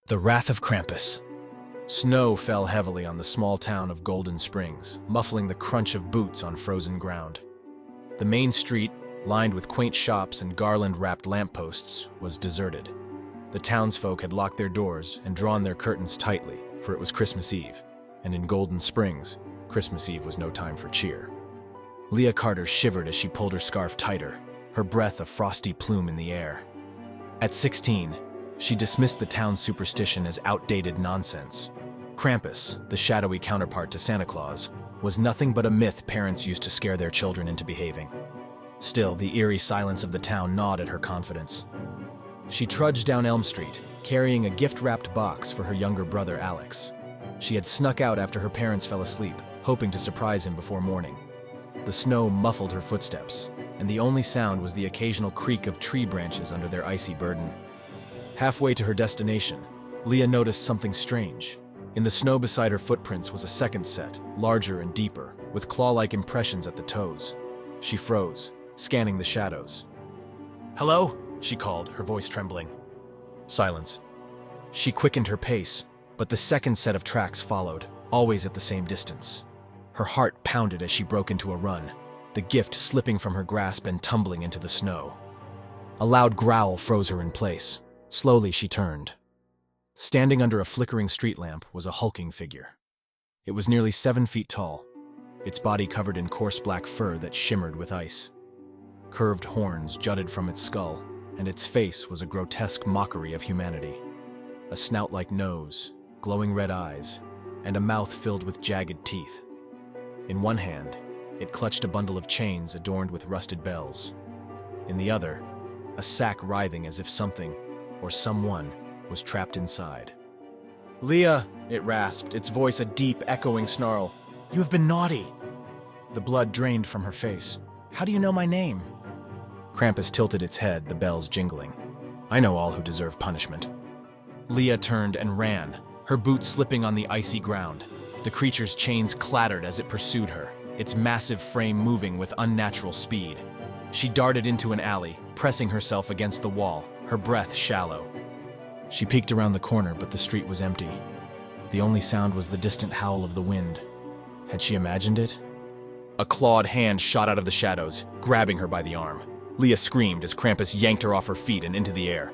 The Wrath of Krampus. Snow fell heavily on the small town of Golden Springs, muffling the crunch of boots on frozen ground. The main street, lined with quaint shops and garland-wrapped lampposts, was deserted. The townsfolk had locked their doors and drawn their curtains tightly, for it was Christmas Eve, and in Golden Springs, Christmas Eve was no time for cheer. Leah Carter shivered as she pulled her scarf tighter, her breath a frosty plume in the air. At 16, she dismissed the town's superstition as outdated nonsense. Krampus, the shadowy counterpart to Santa Claus, was nothing but a myth parents used to scare their children into behaving. Still, the eerie silence of the town gnawed at her confidence. She trudged down Elm Street, carrying a gift-wrapped box for her younger brother Alex. She had snuck out after her parents fell asleep, hoping to surprise him before morning. The snow muffled her footsteps, and the only sound was the occasional creak of tree branches under their icy burden. Halfway to her destination, Leah noticed something strange. In the snow beside her footprints was a second set, larger and deeper, with claw-like impressions at the toes. She froze, scanning the shadows. "Hello?" she called, her voice trembling. Silence. She quickened her pace, but the second set of tracks followed, always at the same distance. Her heart pounded as she broke into a run, the gift slipping from her grasp and tumbling into the snow. A loud growl froze her in place. Slowly she turned. Standing under a flickering street lamp was a hulking figure. It was nearly 7 feet tall, its body covered in coarse black fur that shimmered with ice. Curved horns jutted from its skull, and its face was a grotesque mockery of humanity. A snout-like nose, glowing red eyes, and a mouth filled with jagged teeth. In one hand, it clutched a bundle of chains adorned with rusted bells. In the other, a sack writhing as if something, or someone, was trapped inside. "Leah," it rasped, its voice a deep, echoing snarl. "You have been naughty." The blood drained from her face. "How do you know my name?" Krampus tilted its head, the bells jingling. "I know all who deserve punishment." Leah turned and ran, her boots slipping on the icy ground. The creature's chains clattered as it pursued her, its massive frame moving with unnatural speed. She darted into an alley, pressing herself against the wall, her breath shallow. She peeked around the corner, but the street was empty. The only sound was the distant howl of the wind. Had she imagined it? A clawed hand shot out of the shadows, grabbing her by the arm. Leah screamed as Krampus yanked her off her feet and into the air.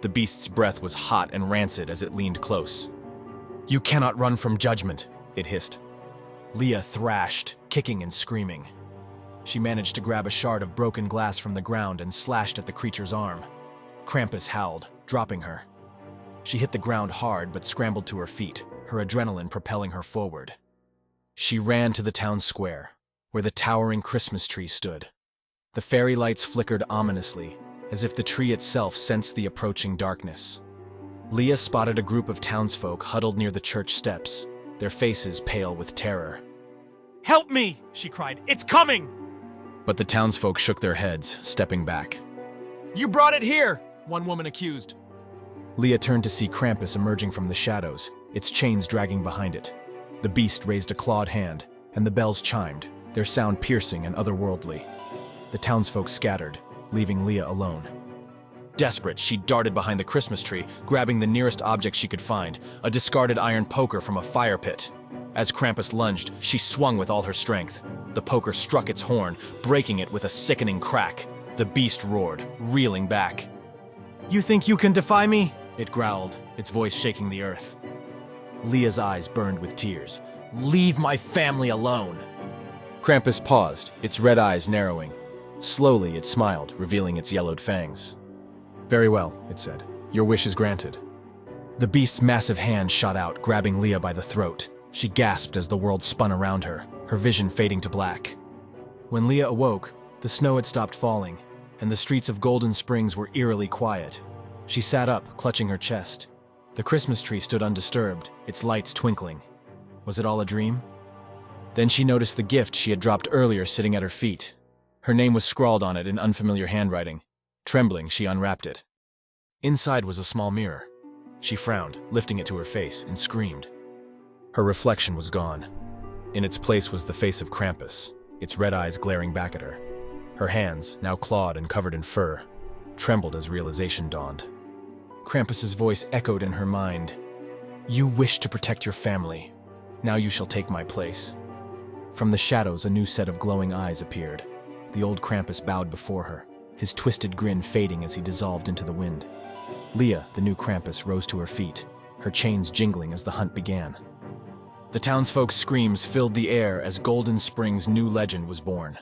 The beast's breath was hot and rancid as it leaned close. "You cannot run from judgment," it hissed. Leah thrashed, kicking and screaming. She managed to grab a shard of broken glass from the ground and slashed at the creature's arm. Krampus howled, dropping her. She hit the ground hard but scrambled to her feet, her adrenaline propelling her forward. She ran to the town square, where the towering Christmas tree stood. The fairy lights flickered ominously, as if the tree itself sensed the approaching darkness. Leah spotted a group of townsfolk huddled near the church steps, their faces pale with terror. "Help me!" she cried. "It's coming!" But the townsfolk shook their heads, stepping back. "You brought it here!" one woman accused. Leah turned to see Krampus emerging from the shadows, its chains dragging behind it. The beast raised a clawed hand, and the bells chimed, their sound piercing and otherworldly. The townsfolk scattered, leaving Leah alone. Desperate, she darted behind the Christmas tree, grabbing the nearest object she could find, a discarded iron poker from a fire pit. As Krampus lunged, she swung with all her strength. The poker struck its horn, breaking it with a sickening crack. The beast roared, reeling back. "You think you can defy me?" it growled, its voice shaking the earth. Leah's eyes burned with tears. "Leave my family alone!" Krampus paused, its red eyes narrowing. Slowly it smiled, revealing its yellowed fangs. "Very well," it said. "Your wish is granted." The beast's massive hand shot out, grabbing Leah by the throat. She gasped as the world spun around her, her vision fading to black. When Leah awoke, the snow had stopped falling, and the streets of Golden Springs were eerily quiet. She sat up, clutching her chest. The Christmas tree stood undisturbed, its lights twinkling. Was it all a dream? Then she noticed the gift she had dropped earlier sitting at her feet. Her name was scrawled on it in unfamiliar handwriting. Trembling, she unwrapped it. Inside was a small mirror. She frowned, lifting it to her face, and screamed. Her reflection was gone. In its place was the face of Krampus, its red eyes glaring back at her. Her hands, now clawed and covered in fur, trembled as realization dawned. Krampus's voice echoed in her mind. You wish to protect your family. Now you shall take my place. From the shadows, a new set of glowing eyes appeared. The old Krampus bowed before her, his twisted grin fading as he dissolved into the wind. Leah, the new Krampus, rose to her feet, her chains jingling as the hunt began. The townsfolk's screams filled the air as Golden Spring's new legend was born.